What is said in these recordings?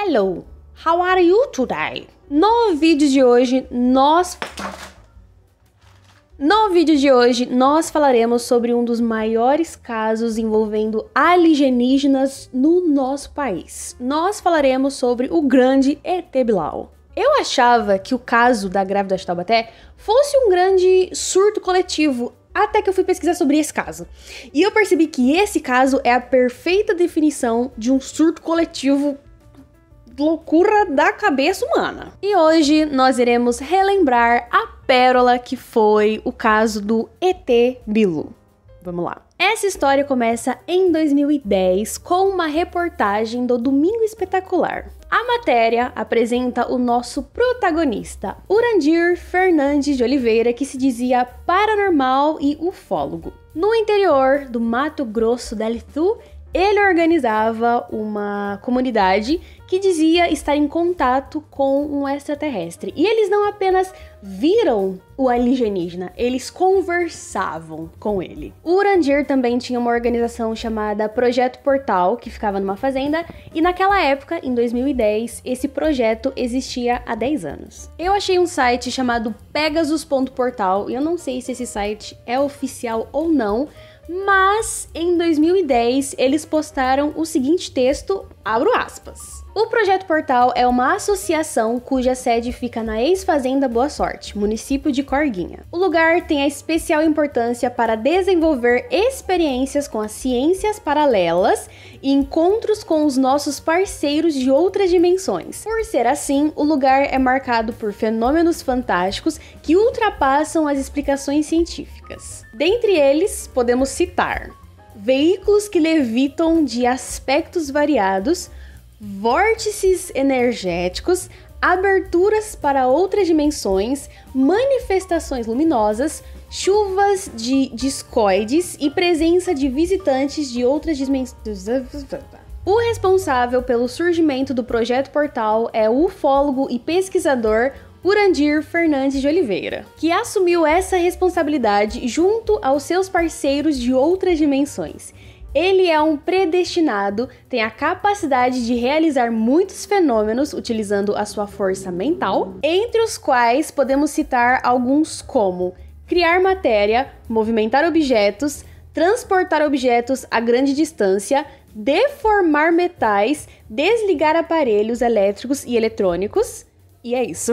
Hello, how are you today? No vídeo de hoje, nós falaremos sobre um dos maiores casos envolvendo alienígenas no nosso país. Nós falaremos sobre o grande ET Bilau. Eu achava que o caso da grávida de Taubaté fosse um grande surto coletivo, até que eu fui pesquisar sobre esse caso. E eu percebi que esse caso é a perfeita definição de um surto coletivo, loucura da cabeça humana. E hoje nós iremos relembrar a pérola que foi o caso do ET Bilu. Vamos lá. Essa história começa em 2010 com uma reportagem do Domingo Espetacular. A matéria apresenta o nosso protagonista, Urandir Fernandes de Oliveira, que se dizia paranormal e ufólogo. No interior do Mato Grosso del Sul, ele organizava uma comunidade que dizia estar em contato com um extraterrestre. E eles não apenas viram o alienígena, eles conversavam com ele. O Urandir também tinha uma organização chamada Projeto Portal, que ficava numa fazenda, e naquela época, em 2010, esse projeto existia há 10 anos. Eu achei um site chamado Pegasus.portal, e eu não sei se esse site é oficial ou não, mas em 2010 eles postaram o seguinte texto, abro aspas. O Projeto Portal é uma associação cuja sede fica na ex-fazenda Boa Sorte, município de Corguinha. O lugar tem a especial importância para desenvolver experiências com as ciências paralelas e encontros com os nossos parceiros de outras dimensões. Por ser assim, o lugar é marcado por fenômenos fantásticos que ultrapassam as explicações científicas. Dentre eles, podemos citar veículos que levitam de aspectos variados, vórtices energéticos, aberturas para outras dimensões, manifestações luminosas, chuvas de discoides e presença de visitantes de outras dimensões. O responsável pelo surgimento do Projeto Portal é o ufólogo e pesquisador Urandir Fernandes de Oliveira, que assumiu essa responsabilidade junto aos seus parceiros de outras dimensões. Ele é um predestinado, tem a capacidade de realizar muitos fenômenos utilizando a sua força mental, entre os quais podemos citar alguns como criar matéria, movimentar objetos, transportar objetos a grande distância, deformar metais, desligar aparelhos elétricos e eletrônicos. E é isso.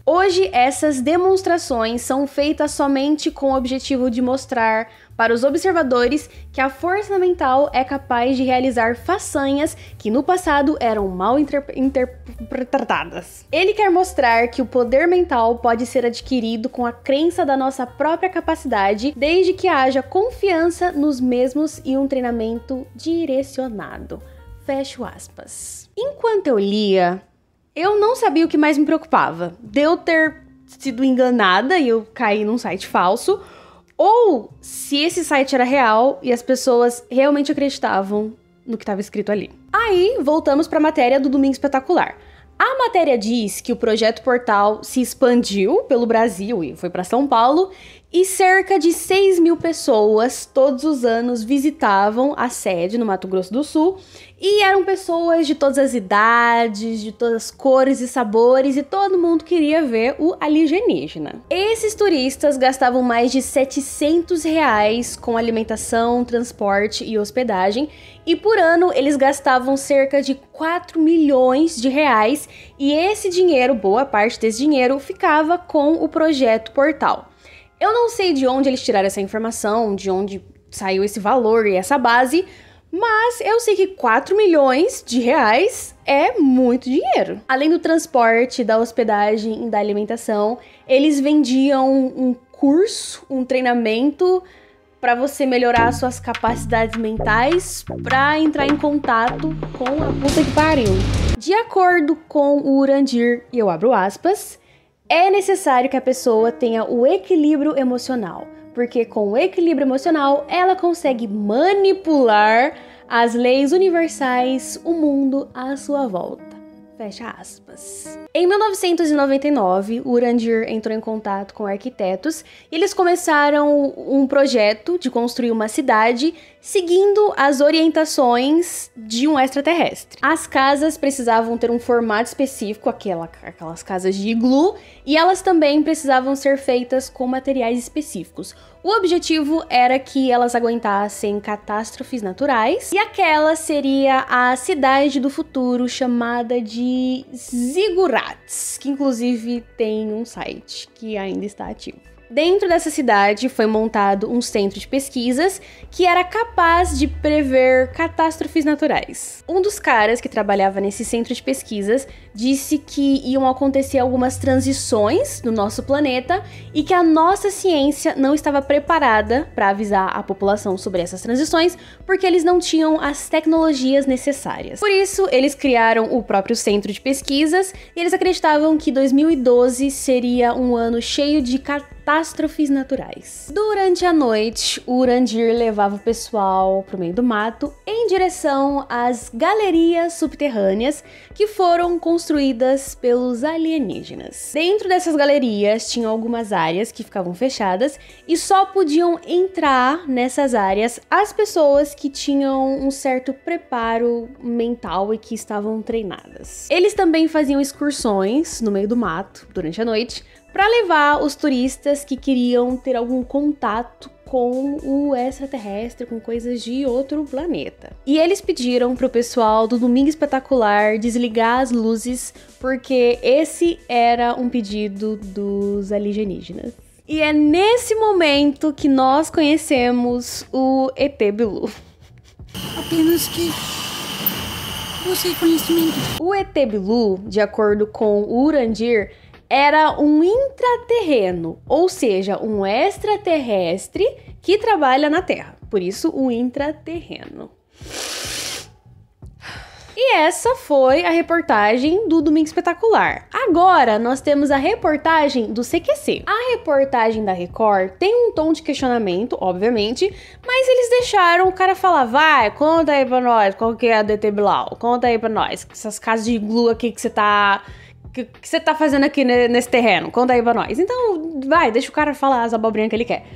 Hoje, essas demonstrações são feitas somente com o objetivo de mostrar para os observadores que a força mental é capaz de realizar façanhas que no passado eram mal interpretadas. Ele quer mostrar que o poder mental pode ser adquirido com a crença da nossa própria capacidade, desde que haja confiança nos mesmos e um treinamento direcionado. Fecho aspas. Enquanto eu lia, eu não sabia o que mais me preocupava. De eu ter sido enganada e eu caí num site falso, ou se esse site era real e as pessoas realmente acreditavam no que estava escrito ali. Aí, voltamos para a matéria do Domingo Espetacular. A matéria diz que o Projeto Portal se expandiu pelo Brasil e foi para São Paulo, e cerca de 6.000 pessoas todos os anos visitavam a sede no Mato Grosso do Sul, e eram pessoas de todas as idades, de todas as cores e sabores, e todo mundo queria ver o alienígena. Esses turistas gastavam mais de R$700 com alimentação, transporte e hospedagem, e por ano eles gastavam cerca de 4 milhões de reais, e esse dinheiro, boa parte desse dinheiro, ficava com o Projeto Portal. Eu não sei de onde eles tiraram essa informação, de onde saiu esse valor e essa base, mas eu sei que 4 milhões de reais é muito dinheiro. Além do transporte, da hospedagem e da alimentação, eles vendiam um curso, um treinamento para você melhorar suas capacidades mentais para entrar em contato com a puta que pariu. De acordo com o Urandir, e eu abro aspas, é necessário que a pessoa tenha o equilíbrio emocional, porque com o equilíbrio emocional ela consegue manipular as leis universais, o mundo à sua volta. Fecha aspas. Em 1999, o Urandir entrou em contato com arquitetos e eles começaram um projeto de construir uma cidade seguindo as orientações de um extraterrestre. As casas precisavam ter um formato específico, aquelas casas de iglu, e elas também precisavam ser feitas com materiais específicos. O objetivo era que elas aguentassem catástrofes naturais, e aquela seria a cidade do futuro chamada de Ziggurats, que inclusive tem um site que ainda está ativo. Dentro dessa cidade foi montado um centro de pesquisas que era capaz de prever catástrofes naturais. Um dos caras que trabalhava nesse centro de pesquisas disse que iam acontecer algumas transições no nosso planeta e que a nossa ciência não estava preparada para avisar a população sobre essas transições porque eles não tinham as tecnologias necessárias. Por isso, eles criaram o próprio centro de pesquisas e eles acreditavam que 2012 seria um ano cheio de catástrofes naturais. Durante a noite, o Urandir levava o pessoal pro meio do mato em direção às galerias subterrâneas que foram construídas pelos alienígenas. Dentro dessas galerias tinham algumas áreas que ficavam fechadas e só podiam entrar nessas áreas as pessoas que tinham um certo preparo mental e que estavam treinadas. Eles também faziam excursões no meio do mato durante a noite para levar os turistas que queriam ter algum contato com o extraterrestre, com coisas de outro planeta. E eles pediram pro pessoal do Domingo Espetacular desligar as luzes, porque esse era um pedido dos alienígenas. E é nesse momento que nós conhecemos o ET Bilu. Apenas que você conhecimento. O ET Bilu, de acordo com o Urandir, era um intraterreno, ou seja, um extraterrestre que trabalha na Terra. Por isso, um intraterreno. E essa foi a reportagem do Domingo Espetacular. Agora, nós temos a reportagem do CQC. A reportagem da Record tem um tom de questionamento, obviamente, mas eles deixaram o cara falar, vai, conta aí pra nós, qual que é a DT Blau? Conta aí pra nós, essas casas de iglu aqui que você tá... O que você tá fazendo aqui nesse terreno? Conta aí pra nós. Então, vai, deixa o cara falar as abobrinhas que ele quer.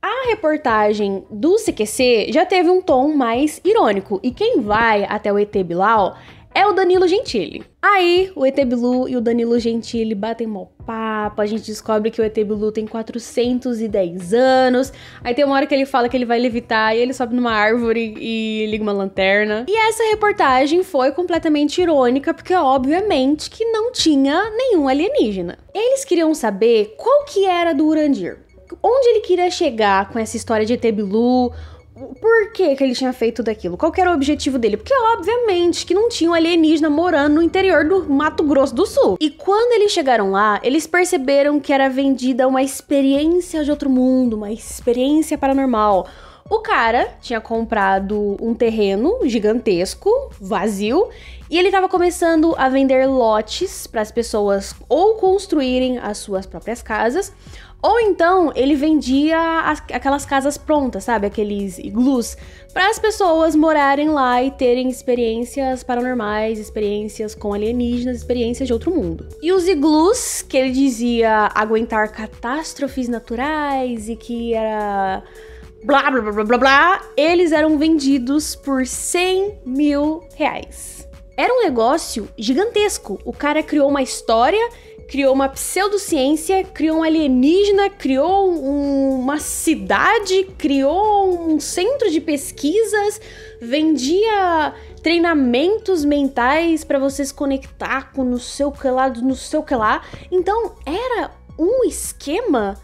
A reportagem do CQC já teve um tom mais irônico. E quem vai até o ET Bilu é o Danilo Gentili. Aí, o ET Bilu e o Danilo Gentili batem mó papo, a gente descobre que o ET Bilu tem 410 anos, aí tem uma hora que ele fala que ele vai levitar e ele sobe numa árvore e liga uma lanterna. E essa reportagem foi completamente irônica, porque obviamente que não tinha nenhum alienígena. Eles queriam saber qual que era do Urandir, onde ele queria chegar com essa história de ET Bilu, por que ele tinha feito tudo aquilo? Qual que era o objetivo dele? Porque, obviamente, que não tinha um alienígena morando no interior do Mato Grosso do Sul. E quando eles chegaram lá, eles perceberam que era vendida uma experiência de outro mundo, uma experiência paranormal. O cara tinha comprado um terreno gigantesco, vazio, e ele estava começando a vender lotes para as pessoas ou construírem as suas próprias casas, ou então ele vendia aquelas casas prontas, sabe? Aqueles iglus, para as pessoas morarem lá e terem experiências paranormais, experiências com alienígenas, experiências de outro mundo. E os iglus, que ele dizia aguentar catástrofes naturais e que era... blá, blá, blá, blá, blá, blá, eles eram vendidos por 100 mil reais. Era um negócio gigantesco. O cara criou uma história, criou uma pseudociência, criou um alienígena, criou uma cidade, criou um centro de pesquisas, vendia treinamentos mentais para você se conectar com no seu que lá. Então, era um esquema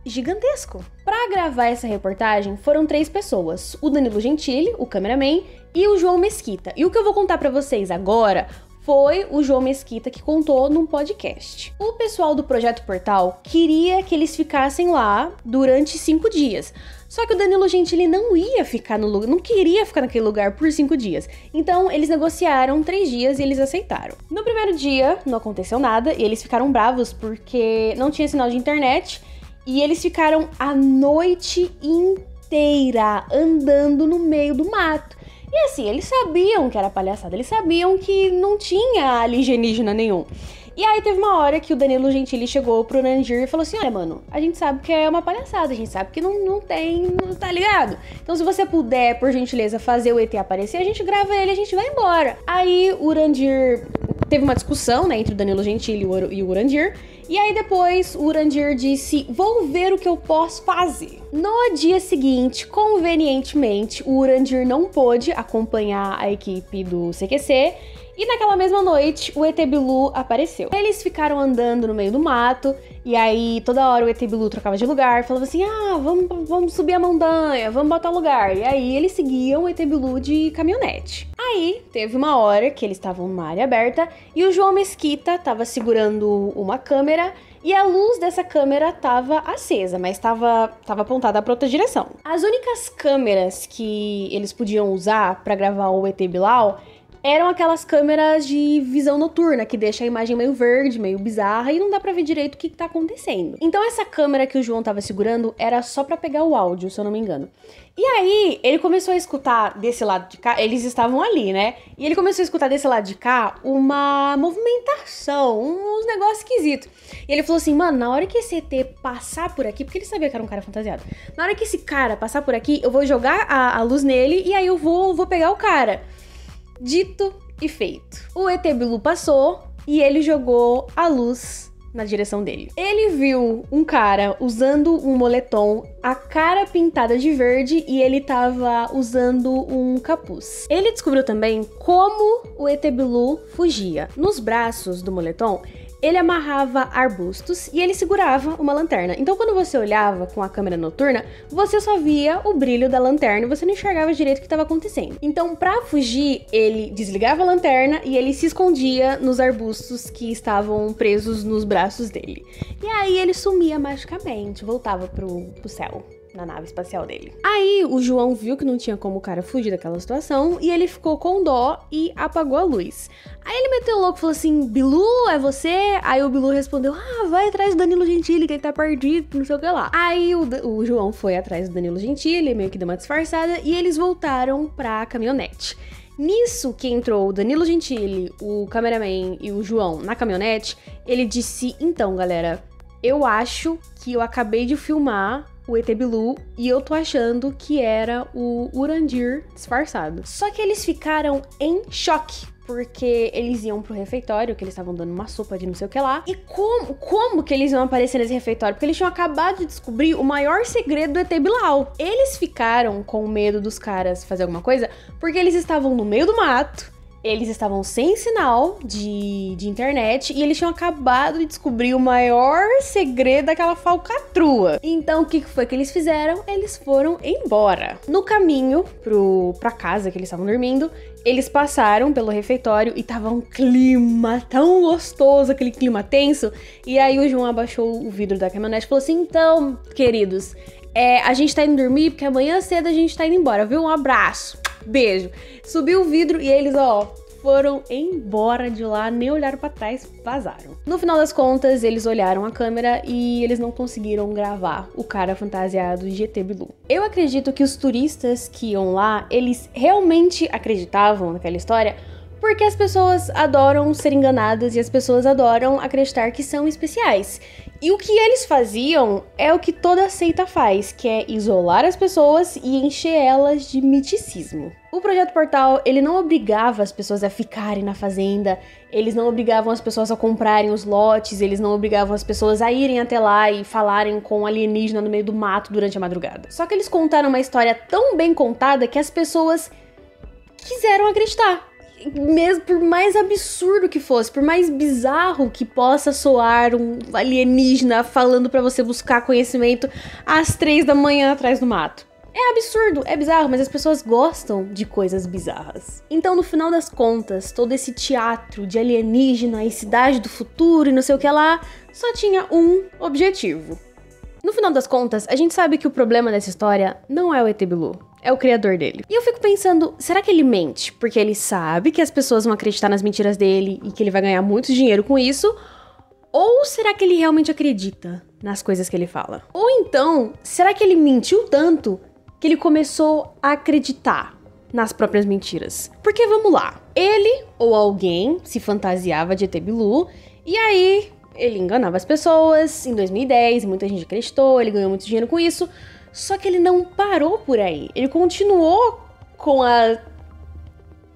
gigantesco. Para gravar essa reportagem, foram 3 pessoas. O Danilo Gentili, o cameraman, e o João Mesquita. E o que eu vou contar para vocês agora foi o João Mesquita que contou num podcast. O pessoal do Projeto Portal queria que eles ficassem lá durante 5 dias. Só que o Danilo Gentili não ia ficar no lugar, não queria ficar naquele lugar por 5 dias. Então, eles negociaram 3 dias e eles aceitaram. No primeiro dia, não aconteceu nada e eles ficaram bravos porque não tinha sinal de internet e eles ficaram a noite inteira andando no meio do mato. E assim, eles sabiam que era palhaçada, eles sabiam que não tinha alienígena nenhum. E aí teve uma hora que o Danilo Gentili chegou pro Urandir e falou assim, olha, mano, a gente sabe que é uma palhaçada, a gente sabe que não tá ligado? Então se você puder, por gentileza, fazer o ET aparecer, a gente grava ele e a gente vai embora. Aí o Urandir teve uma discussão, né, entre o Danilo Gentili e o Urandir, e aí depois o Urandir disse, vou ver o que eu posso fazer. No dia seguinte, convenientemente, o Urandir não pôde acompanhar a equipe do CQC, e naquela mesma noite, o ET Bilu apareceu. Eles ficaram andando no meio do mato, e aí toda hora o ET Bilu trocava de lugar, falava assim, vamos subir a montanha, vamos botar lugar. E aí eles seguiam o ET Bilu de caminhonete. Aí teve uma hora que eles estavam numa área aberta, e o João Mesquita tava segurando uma câmera, e a luz dessa câmera tava acesa, mas tava apontada para outra direção. As únicas câmeras que eles podiam usar para gravar o ET Bilau eram aquelas câmeras de visão noturna, que deixa a imagem meio verde, meio bizarra, e não dá pra ver direito o que tá acontecendo. Então essa câmera que o João tava segurando era só pra pegar o áudio, se eu não me engano. E aí, ele começou a escutar desse lado de cá, eles estavam ali, né? E ele começou a escutar desse lado de cá uma movimentação, uns negócios esquisitos. E ele falou assim, mano, na hora que esse ET passar por aqui, porque ele sabia que era um cara fantasiado, na hora que esse cara passar por aqui, eu vou jogar a luz nele e aí eu vou pegar o cara. Dito e feito. O ET Bilu passou e ele jogou a luz na direção dele. Ele viu um cara usando um moletom, a cara pintada de verde, e ele tava usando um capuz. Ele descobriu também como o ET Bilu fugia. Nos braços do moletom, ele amarrava arbustos e ele segurava uma lanterna. Então, quando você olhava com a câmera noturna, você só via o brilho da lanterna e você não enxergava direito o que estava acontecendo. Então, pra fugir, ele desligava a lanterna e ele se escondia nos arbustos que estavam presos nos braços dele. E aí ele sumia magicamente, voltava pro céu, na nave espacial dele. Aí o João viu que não tinha como o cara fugir daquela situação e ele ficou com dó e apagou a luz. Aí ele meteu o louco e falou assim, Bilu, é você? Aí o Bilu respondeu, vai atrás do Danilo Gentili, que ele tá perdido, não sei o que lá. Aí o João foi atrás do Danilo Gentili, meio que deu uma disfarçada, e eles voltaram pra caminhonete. Nisso que entrou o Danilo Gentili, o cameraman e o João na caminhonete, ele disse, então galera, eu acho que eu acabei de filmar o ET Bilu e eu tô achando que era o Urandir disfarçado. Só que eles ficaram em choque, porque eles iam pro refeitório, que eles estavam dando uma sopa de não sei o que lá. E como que eles iam aparecer nesse refeitório? Porque eles tinham acabado de descobrir o maior segredo do ET Bilau. Eles ficaram com medo dos caras fazer alguma coisa, porque eles estavam no meio do mato, eles estavam sem sinal de internet e eles tinham acabado de descobrir o maior segredo daquela falcatrua. Então, o que foi que eles fizeram? Eles foram embora. No caminho pra casa que eles estavam dormindo, eles passaram pelo refeitório e tava um clima tão gostoso, aquele clima tenso. E aí o João abaixou o vidro da caminhonete e falou assim, então, queridos, a gente tá indo dormir porque amanhã cedo a gente tá indo embora, viu? Um abraço. Beijo. Subiu o vidro e eles, foram embora de lá, nem olharam pra trás, vazaram. No final das contas, eles olharam a câmera e eles não conseguiram gravar o cara fantasiado de ET Bilu. Eu acredito que os turistas que iam lá, eles realmente acreditavam naquela história, porque as pessoas adoram ser enganadas e as pessoas adoram acreditar que são especiais. E o que eles faziam é o que toda seita faz, que é isolar as pessoas e encher elas de miticismo. O Projeto Portal, ele não obrigava as pessoas a ficarem na fazenda, eles não obrigavam as pessoas a comprarem os lotes, eles não obrigavam as pessoas a irem até lá e falarem com um alienígena no meio do mato durante a madrugada. Só que eles contaram uma história tão bem contada que as pessoas quiseram acreditar. Mesmo por mais absurdo que fosse, por mais bizarro que possa soar um alienígena falando pra você buscar conhecimento às 3 da manhã atrás do mato. É absurdo, é bizarro, mas as pessoas gostam de coisas bizarras. Então, no final das contas, todo esse teatro de alienígena e cidade do futuro e não sei o que lá, só tinha um objetivo. No final das contas, a gente sabe que o problema dessa história não é o ET Bilu. É o criador dele. E eu fico pensando, será que ele mente? Porque ele sabe que as pessoas vão acreditar nas mentiras dele e que ele vai ganhar muito dinheiro com isso? Ou será que ele realmente acredita nas coisas que ele fala? Ou então, será que ele mentiu tanto que ele começou a acreditar nas próprias mentiras. Porque vamos lá, ele ou alguém se fantasiava de ET Bilu e aí ele enganava as pessoas em 2010, muita gente acreditou, ele ganhou muito dinheiro com isso, só que ele não parou por aí, ele continuou com a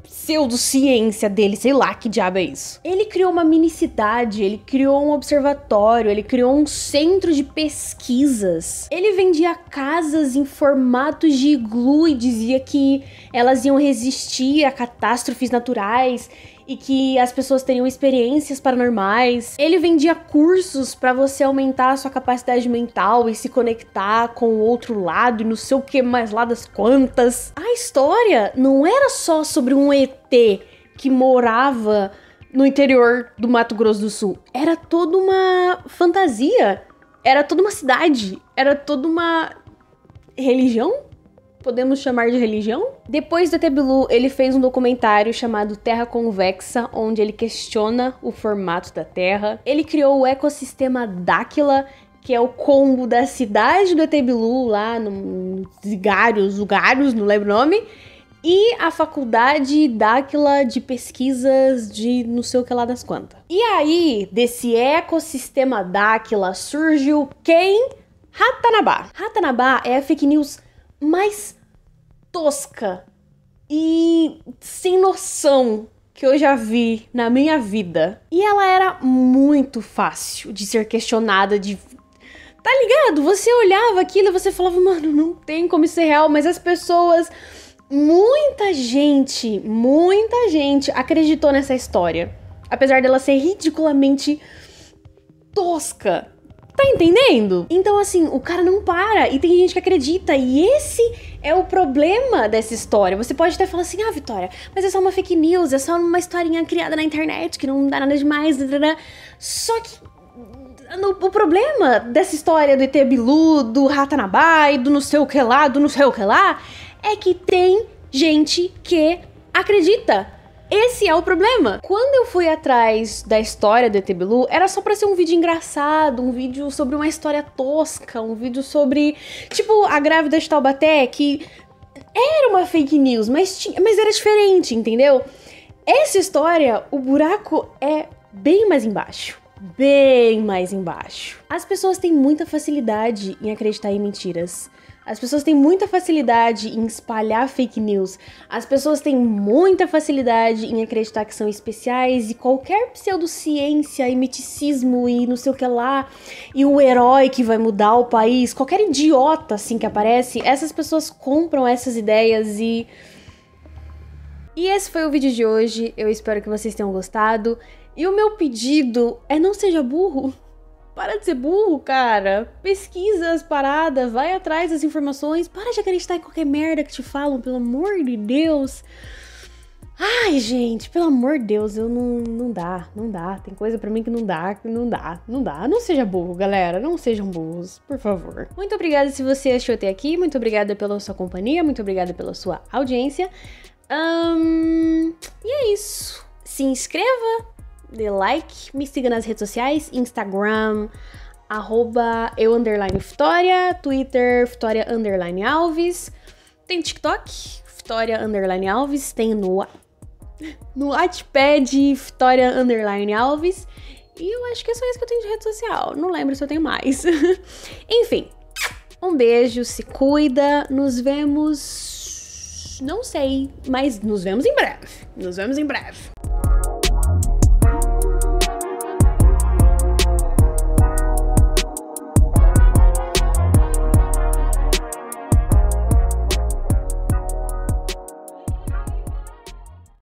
pseudociência dele, sei lá que diabo é isso. Ele criou uma mini cidade, ele criou um observatório, ele criou um centro de pesquisas. Ele vendia casas em formatos de iglu e dizia que elas iam resistir a catástrofes naturais e que as pessoas teriam experiências paranormais. Ele vendia cursos pra você aumentar a sua capacidade mental e se conectar com o outro lado e não sei o que mais lá das quantas. A história não era só sobre um ET que morava no interior do Mato Grosso do Sul. Era toda uma fantasia. Era toda uma cidade. Era toda uma religião? Podemos chamar de religião? Depois do ET Bilu, ele fez um documentário chamado Terra Convexa, onde ele questiona o formato da Terra. Ele criou o ecossistema Dáquila, que é o combo da cidade do ET Bilu, lá no Ugaros, não lembro o nome, e a faculdade Dáquila de pesquisas de não sei o que lá das quantas. E aí, desse ecossistema Dáquila, surgiu quem? Ratanabá. Ratanabá é a fake news mais tosca e sem noção que eu já vi na minha vida. E ela era muito fácil de ser questionada, de... Tá ligado? Você olhava aquilo e você falava, mano, não tem como isso ser real, mas as pessoas... Muita gente acreditou nessa história. Apesar dela ser ridiculamente tosca. Tá entendendo? Então, assim, o cara não para e tem gente que acredita. E esse é o problema dessa história. Você pode até falar assim, ah, Vitória, mas é só uma fake news, é só uma historinha criada na internet que não dá nada demais. Só que o problema dessa história do ET Bilu, do Ratanabá e do não sei o que lá, é que tem gente que acredita. Esse é o problema. Quando eu fui atrás da história do ET Bilu, era só pra ser um vídeo engraçado, um vídeo sobre uma história tosca, um vídeo sobre, tipo, a grávida de Taubaté, que era uma fake news, mas era diferente, entendeu? Essa história, o buraco é bem mais embaixo. Bem mais embaixo. As pessoas têm muita facilidade em acreditar em mentiras. As pessoas têm muita facilidade em espalhar fake news. As pessoas têm muita facilidade em acreditar que são especiais e qualquer pseudociência e miticismo e não sei o que lá, e o herói que vai mudar o país, qualquer idiota assim que aparece, essas pessoas compram essas ideias e esse foi o vídeo de hoje. Eu espero que vocês tenham gostado. E o meu pedido é não seja burro. Para de ser burro, cara. Pesquisa as paradas, vai atrás das informações. Para de acreditar em qualquer merda que te falam, pelo amor de Deus. Ai, gente, pelo amor de Deus, eu não dá. Tem coisa pra mim que não dá. Não seja burro, galera. Não sejam burros, por favor. Muito obrigada se você achou até aqui. Muito obrigada pela sua companhia. Muito obrigada pela sua audiência. E é isso. Se inscreva. Dê like, me siga nas redes sociais, Instagram, @eu_Vitória, Twitter, Vitória_Alves, tem TikTok, Vitória_Alves, tem no Wattpad, Vitória_Alves, e eu acho que é só isso que eu tenho de rede social, não lembro se eu tenho mais. Enfim, um beijo, se cuida, nos vemos, não sei, mas nos vemos em breve.